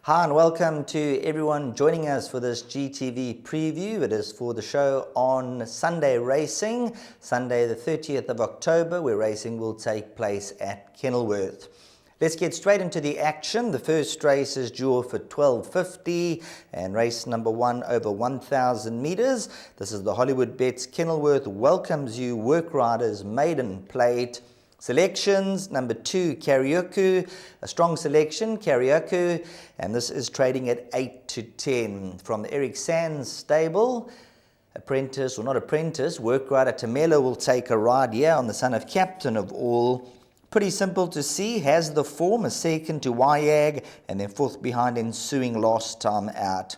Hi and welcome to everyone joining us for this GTV preview. It is for the show on Sunday racing, Sunday the 30th of October, where racing will take place at Kenilworth. Let's get straight into the action. The first race is due for 12.50 and race number 1 over 1,000 meters. This is the Hollywoodbets Kenilworth Welcomes You Work Riders Maiden Plate. Selections, number 2, Karaoke, a strong selection, Karaoke, and this is trading at 8 to 10. From the Eric Sands stable, apprentice, or not apprentice, work rider Tamela will take a ride here on the son of captain of all. Pretty simple to see, has the form, a second to Wyag, and then fourth behind ensuing last time out.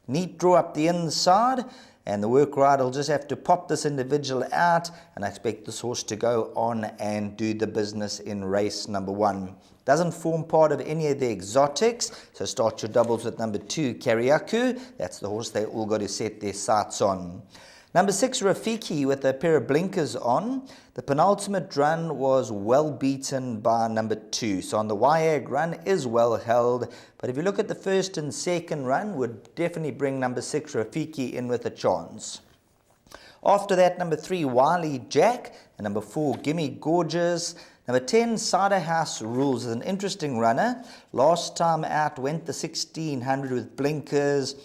Neat draw up the inside, and the work rider will just have to pop this individual out, and I expect this horse to go on and do the business in race number 1. Doesn't form part of any of the exotics, so start your doubles with number 2, Karaoke. That's the horse they all got to set their sights on. Number 6, Rafiki, with a pair of blinkers on. The penultimate run was well beaten by number 2. So on the Wyag run is well held. But if you look at the first and second run, would definitely bring number 6, Rafiki, in with a chance. After that, number 3, Wiley Jack. And number 4, Gimme Gorgeous. Number 10, Cider House Rules, is an interesting runner. Last time out went the 1600 with blinkers.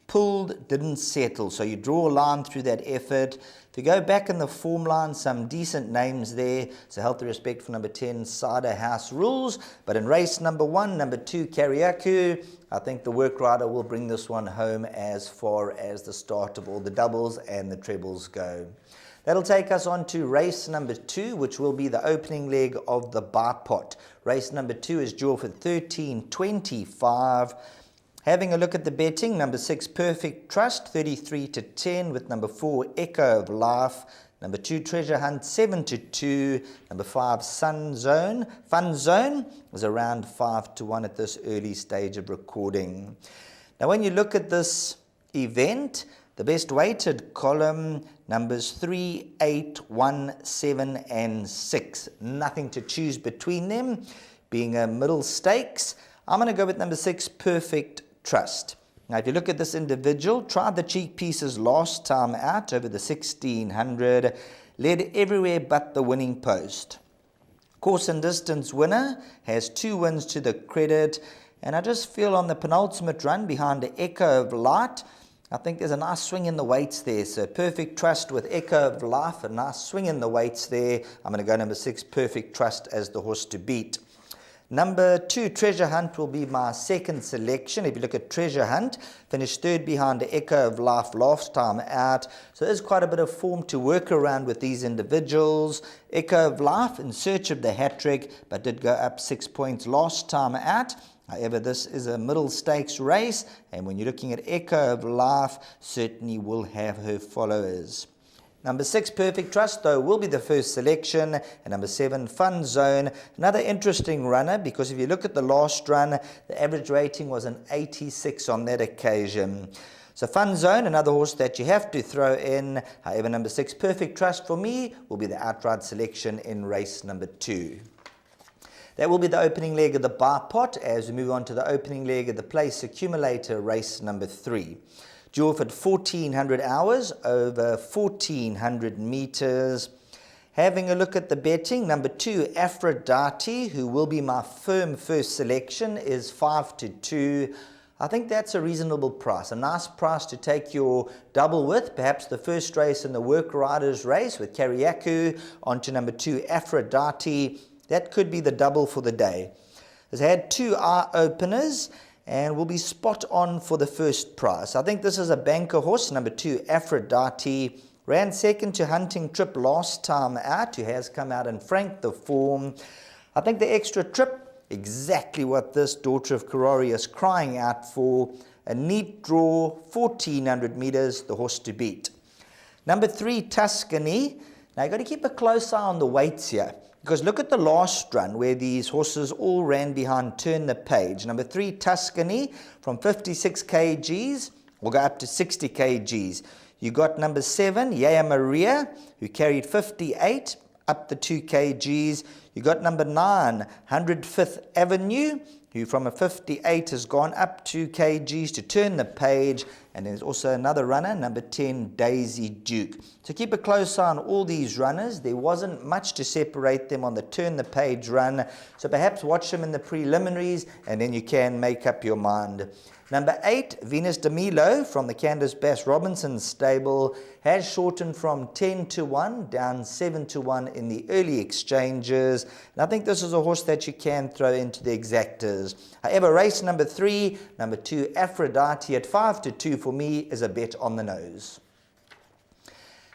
Pulled, didn't settle, so you draw a line through that effort. If you go back in the form line, some decent names there, so healthy respect for number 10, Cider House Rules. But in race number 1, number 2, Karaoke, I think the work rider will bring this one home as far as the start of all the doubles and the trebles go. That'll take us on to race number 2, which will be the opening leg of the bipot. Race number 2 is due for 13.25. Having a look at the betting, number 6, Perfect Trust, 33 to 10, with number 4, Echo of Life, number 2, Treasure Hunt, 7 to 2, number 5, Fun Zone, is around 5 to 1 at this early stage of recording. Now, when you look at this event, the best weighted column, numbers 3, 8, 1, 7, and 6. Nothing to choose between them, being a middle stakes. I'm going to go with number 6, Perfect Trust. Now, if you look at this individual, tried the cheek pieces last time out over the 1600, led everywhere but the winning post. Course and distance winner, has 2 wins to the credit, and I just feel on the penultimate run behind the Echo of Light, I think there's a nice swing in the weights there. So Perfect Trust with Echo of Life, a nice swing in the weights there. I'm going to go number 6, Perfect Trust, as the horse to beat. Number 2, Treasure Hunt, will be my second selection. If you look at Treasure Hunt, finished third behind the Echo of Life last time out. So there's quite a bit of form to work around with these individuals. Echo of Life in search of the hat-trick, but did go up 6 points last time out. However, this is a middle stakes race, and when you're looking at Echo of Life, certainly will have her followers. Number 6, Perfect Trust, though, will be the first selection. And number 7, Fun Zone. Another interesting runner, because if you look at the last run, the average rating was an 86 on that occasion. So Fun Zone, another horse that you have to throw in. However, number 6, Perfect Trust, for me, will be the outright selection in race number 2. That will be the opening leg of the bipot as we move on to the opening leg of the place accumulator, race number 3. Due off at 1400 hours over 1400 meters. Having a look at the betting, number 2, Aphrodite, who will be my firm first selection, is 5 to 2. I think that's a reasonable price, a nice price to take your double with. Perhaps the first race in the work riders race with Karaoke onto number 2, Aphrodite. That could be the double for the day. Has had 2 eye openers and will be spot on for the first prize. I think this is a banker horse, number 2, Aphrodite. Ran second to Hunting Trip last time out, who has come out and franked the form. I think the extra trip, exactly what this daughter of Karori is crying out for. A neat draw, 1400 meters, the horse to beat. Number 3, Tuscany. Now you've got to keep a close eye on the weights here, because look at the last run where these horses all ran behind Turn the Page. Number 3, Tuscany, from 56 kgs will go up to 60 kgs. You got number 7, Yaya Maria, who carried 58 up the 2 kgs. You got number 9, 105th Avenue, who from a 58 has gone up 2 kgs to turn the page. And there's also another runner, number 10, Daisy Duke. So keep a close eye on all these runners. There wasn't much to separate them on the turn the page run. So perhaps watch them in the preliminaries and then you can make up your mind. Number 8, Venus de Milo from the Candice Bass Robinson stable has shortened from 10 to 1 down 7 to 1 in the early exchanges. And I think this is a horse that you can throw into the exactors. However, race number 3, number 2, Aphrodite at 5 to 2 for me is a bet on the nose.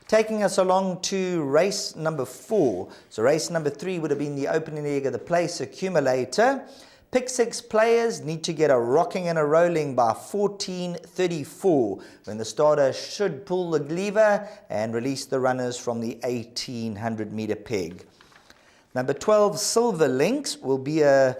Taking us along to race number 4. So race number 3 would have been the opening leg of the place accumulator. Pick 6 players need to get a rocking and a rolling by 14:34 when the starter should pull the lever and release the runners from the 1800 meter peg. Number 12, Silver Links, will be a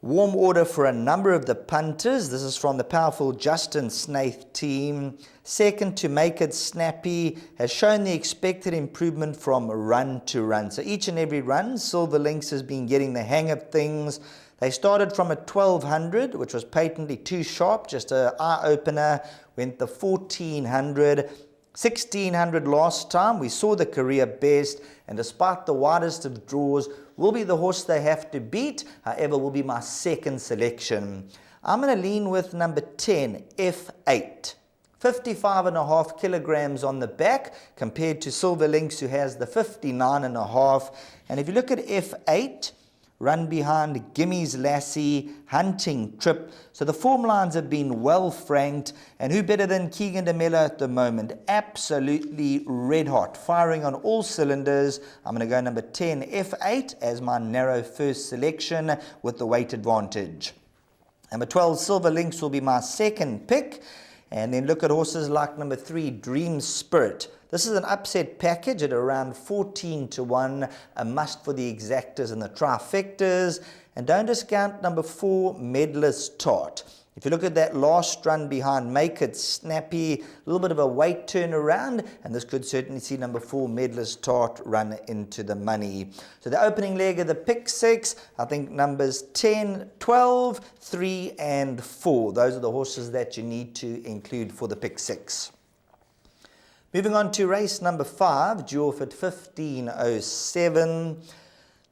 warm order for a number of the punters. This is from the powerful Justin Snaith team. Second, To Make It Snappy, has shown the expected improvement from run to run. So each and every run, Silver Links has been getting the hang of things. They started from a 1200, which was patently too sharp, just an eye-opener, went the 1400, 1600 last time. We saw the career best, and despite the widest of draws, will be the horse they have to beat. However, will be my second selection. I'm going to lean with number 10, F8. 55.5 kilograms on the back compared to Silver Links, who has the 59.5. And if you look at F8, run behind Gimmy's Lassie, Hunting Trip. So the form lines have been well franked. And who better than Keegan DeMello at the moment? Absolutely red hot, firing on all cylinders. I'm going to go number 10, F8, as my narrow first selection with the weight advantage. Number 12, Silver Links, will be my second pick. And then look at horses like number 3, Dream Spirit. This is an upset package at around 14 to 1, a must for the exactors and the trifectas. And don't discount number 4, Medalist Tart. If you look at that last run behind Make It Snappy, a little bit of a weight turnaround, and this could certainly see number 4, Medalist Tart, run into the money. So the opening leg of the pick 6, I think numbers 10, 12, 3, and 4. Those are the horses that you need to include for the pick 6. Moving on to race number 5, due off at 15:07.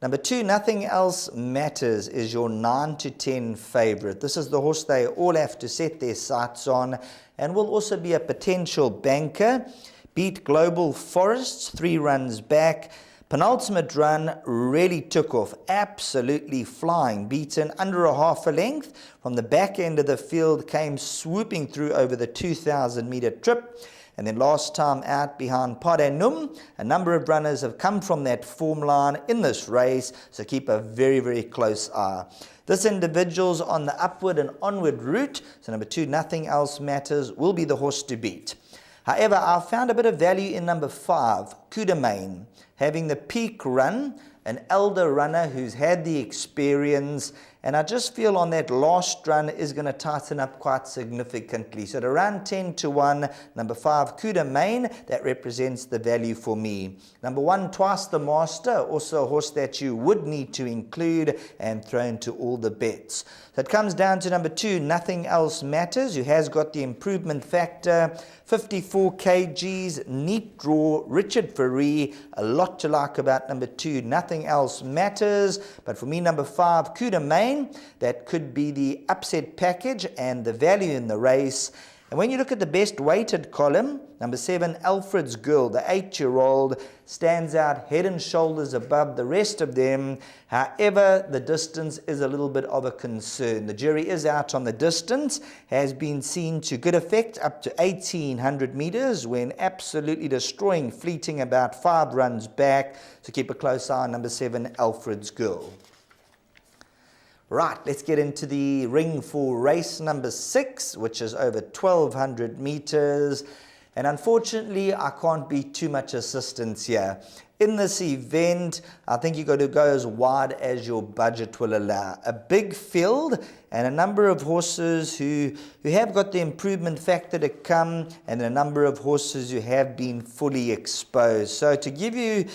Number 2, Nothing Else Matters, is your 9 to 10 favorite. This is the horse they all have to set their sights on and will also be a potential banker. Beat Global Forests 3 runs back. Penultimate run really took off, absolutely flying. Beaten under a half a length from the back end of the field, came swooping through over the 2,000 meter trip. And then last time out behind Padanum, a number of runners have come from that form line in this race, so keep a very, very close eye. This individual's on the upward and onward route, so number 2, Nothing Else Matters, will be the horse to beat. However, I found a bit of value in number 5, Kudamain, having the peak run, an elder runner who's had the experience, and I just feel on that last run is going to tighten up quite significantly. So at around 10 to 1, number 5, Kudamain, that represents the value for me. Number 1, Twice the Master, also a horse that you would need to include and throw into all the bets. So it comes down to number 2, Nothing Else Matters, who has got the improvement factor, 54 kgs, neat draw, Richard Ferree, a lot to like about number 2, Nothing Else Matters. But for me, number 5, Kudamain, that could be the upset package and the value in the race. And when you look at the best weighted column, number 7, Alfred's Girl, the 8-year-old, stands out head and shoulders above the rest of them. However, the distance is a little bit of a concern. The jury is out on the distance, has been seen to good effect up to 1,800 meters when absolutely destroying Fleeting about 5 runs back. So keep a close eye on number 7, Alfred's Girl. Right, let's get into the ring for race number 6, which is over 1,200 meters. And unfortunately, I can't be too much assistance here. In this event, I think you've got to go as wide as your budget will allow. A big field and a number of horses who have got the improvement factor to come, and a number of horses who have been fully exposed. So to give you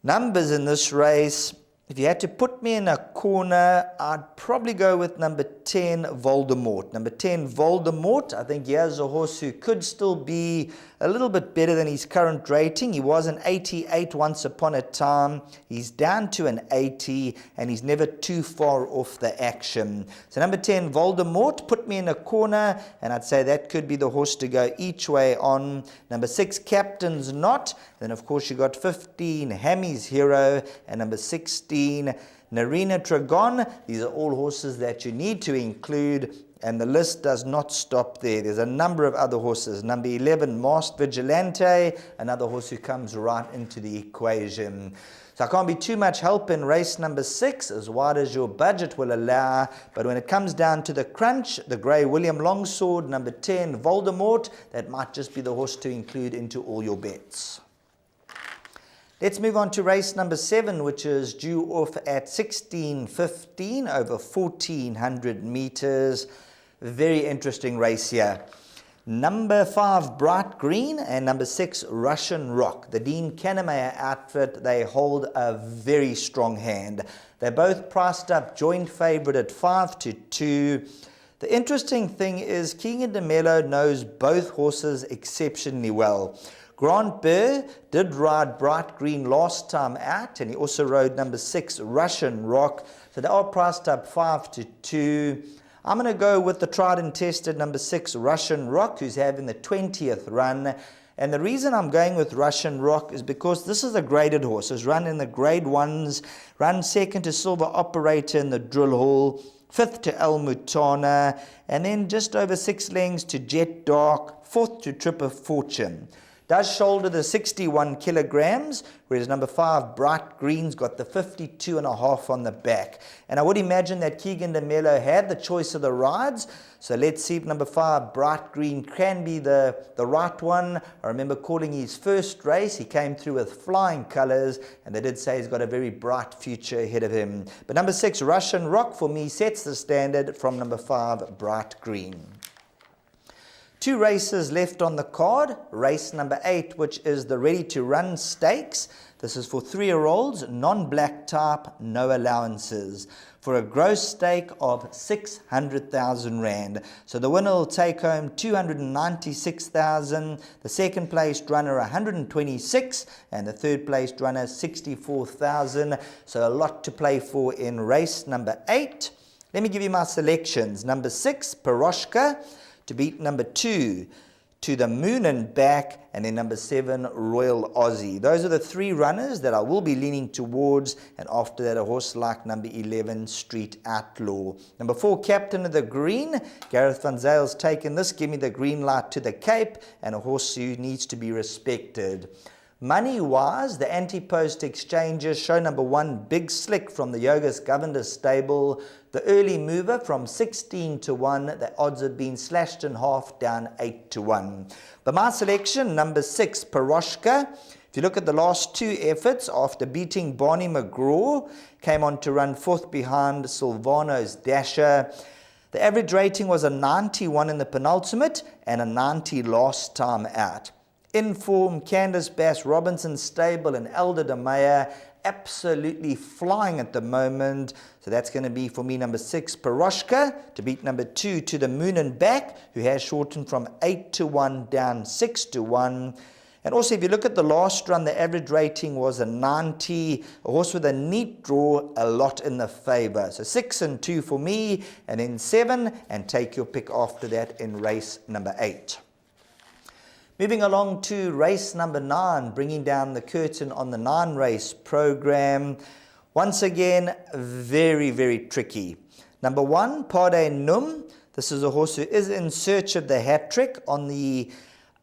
Numbers in this race, if you had to put me in a corner, I'd probably go with number 10, Voldemort. Number 10, Voldemort, I think here's a horse who could still be a little bit better than his current rating. He was an 88 once upon a time. He's down to an 80, and he's never too far off the action. So number 10, Voldemort, put me in a corner, and I'd say that could be the horse to go each way on. Number 6, Captain's Knot. Then, of course, you got 15, Hammy's Hero, and number 16, Narina Dragon. These are all horses that you need to include, and the list does not stop there. There's a number of other horses. Number 11, Masked Vigilante, another horse who comes right into the equation. So I can't be too much help in race number 6, as wide as your budget will allow. But when it comes down to the crunch, the Grey William Longsword, number 10, Voldemort, that might just be the horse to include into all your bets. Let's move on to race number 7, which is due off at 16:15 over 1400 meters. Very interesting race here. Number 5, Bright Green, and number 6, Russian Rock. The Dean Kannemeyer outfit, they hold a very strong hand. They're both priced up joint favorite at 5-2. The interesting thing is King de Mello knows both horses exceptionally well. Grant Burr did ride Bright Green last time out, and he also rode number 6, Russian Rock. So they are priced up 5-2. I'm going to go with the tried and tested number 6, Russian Rock, who's having the 20th run. And the reason I'm going with Russian Rock is because this is a graded horse. It's run in the grade 1s, run second to Silver Operator in the Drill Hall, 5th to El Mutana, and then just over 6 lengths to Jet Dark, 4th to Trip of Fortune. Does shoulder the 61 kilograms, whereas number 5, Bright Green's got the 52.5 on the back. And I would imagine that Keegan de Mello had the choice of the rides. So let's see if number 5, Bright Green, can be the right one. I remember calling his first race. He came through with flying colors, and they did say he's got a very bright future ahead of him. But number 6, Russian Rock, for me, sets the standard from number 5, Bright Green. 2 races left on the card. Race number 8, which is the Ready to Run Stakes. This is for 3-year-olds, non-black type, no allowances, for a gross stake of 600,000 Rand. So the winner will take home 296,000, the second placed runner 126, and the third placed runner 64,000. So a lot to play for in race number 8. Let me give you my selections. Number 6, Peroshka, to beat number 2, To the Moon and Back, and then number 7, Royal Aussie. Those are the 3 runners that I will be leaning towards, and after that a horse like number 11, Street Outlaw. Number 4, Captain of the Green. Gareth van Zyle's taken this, Give Me the Green Light to the Cape, and a horse who needs to be respected. Money-wise, the anti-post exchanges show number 1, Big Slick from the Yogas Governor stable. The early mover from 16-1, the odds have been slashed in half, down 8-1. But my selection, number 6, Peroshka. If you look at the last 2 efforts, after beating Barney McGraw, came on to run 4th behind Silvano's Dasher. The average rating was a 91 in the penultimate and a 90 last time out. Inform, Candace Bass Robinson stable and Elder de Meyer absolutely flying at the moment. So that's going to be for me number 6, Peroshka, to beat number 2, To the Moon and Back, who has shortened from 8-1 down 6-1. And also, if you look at the last run, the average rating was a 90. A horse with a neat draw, a lot in the favor. So 6 and 2 for me, and then 7, and take your pick after that in race number 8. Moving along to race number 9, bringing down the curtain on the 9-race program. Once again, very, very tricky. Number 1, Pade Num. This is a horse who is in search of the hat trick on the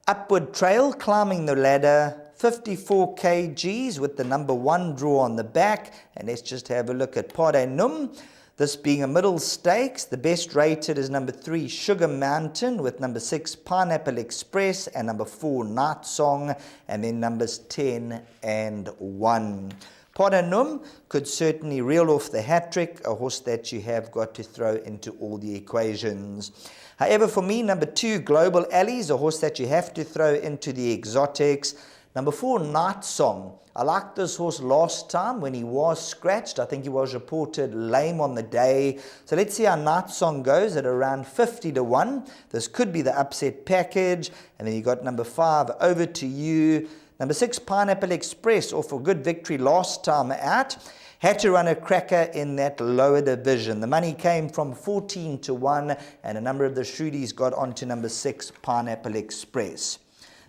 upward trail, climbing the ladder, 54 kgs with the number 1 draw on the back. And let's just have a look at Pade Num. This being a middle stakes, the best rated is number 3, Sugar Mountain, with number 6, Pineapple Express, and number 4, Night Song, and then numbers 10 and 1. Pade Num could certainly reel off the hat-trick, a horse that you have got to throw into all the equations. However, for me, number 2, Global Alleys, a horse that you have to throw into the exotics. Number 4, Night Song. I liked this horse last time when he was scratched. I think he was reported lame on the day. So let's see how Night Song goes at around 50 to 1. This could be the upset package. And then you got number 5, Over to You. Number 6, Pineapple Express, off a good victory last time out. Had to run a cracker in that lower division. The money came from 14 to 1, and a number of the Shrudies got onto number 6, Pineapple Express.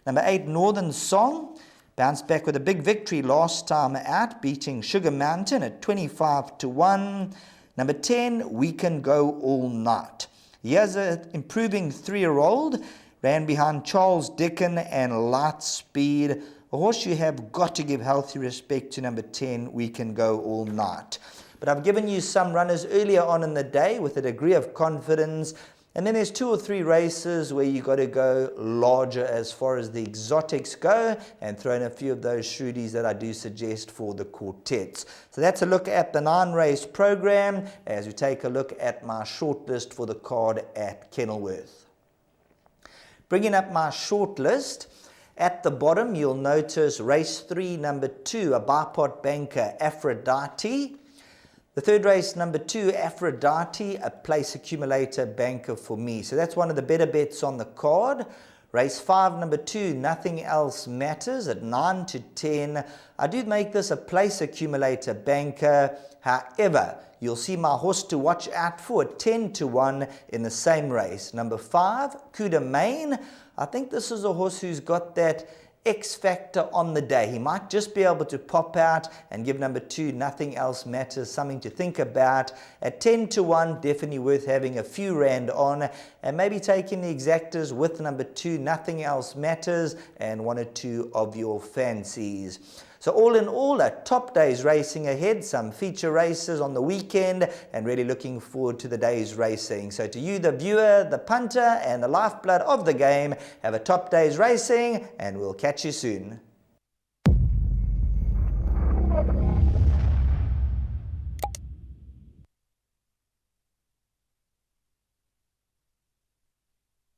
Number 8, Northern Song. Bounced back with a big victory last time out, beating Sugar Mountain at 25 to 1. Number 10, We Can Go All Night. Here's an improving 3-year-old. Ran behind Charles Dickon and Lightspeed. A horse you have got to give healthy respect to, number 10, We Can Go All Night. But I've given you some runners earlier on in the day with a degree of confidence. And then there's 2 or 3 races where you've got to go larger as far as the exotics go and throw in a few of those Shrudies that I do suggest for the quartets. So that's a look at the 9-race program as we take a look at my shortlist for the card at Kenilworth. Bringing up my shortlist, at the bottom you'll notice race 3, number 2, a bipod banker, Aphrodite. The 3rd race, number 2, Aphrodite, a place accumulator banker for me. So that's one of the better bets on the card. Race 5, number 2, Nothing Else Matters at 9 to 10. I do make this a place accumulator banker. However, you'll see my horse to watch out for at 10 to 1 in the same race. Number 5, Coup de Main. I think this is a horse who's got that X factor on the day. He might just be able to pop out and give number 2, Nothing Else Matters, something to think about. At 10 to 1, definitely worth having a few rand on, and maybe taking the exactors with number 2, Nothing Else Matters, and 1 or 2 of your fancies. So all in all, a top day's racing ahead, some feature races on the weekend, and really looking forward to the day's racing. So to you, the viewer, the punter, and the lifeblood of the game, have a top day's racing, and we'll catch you soon.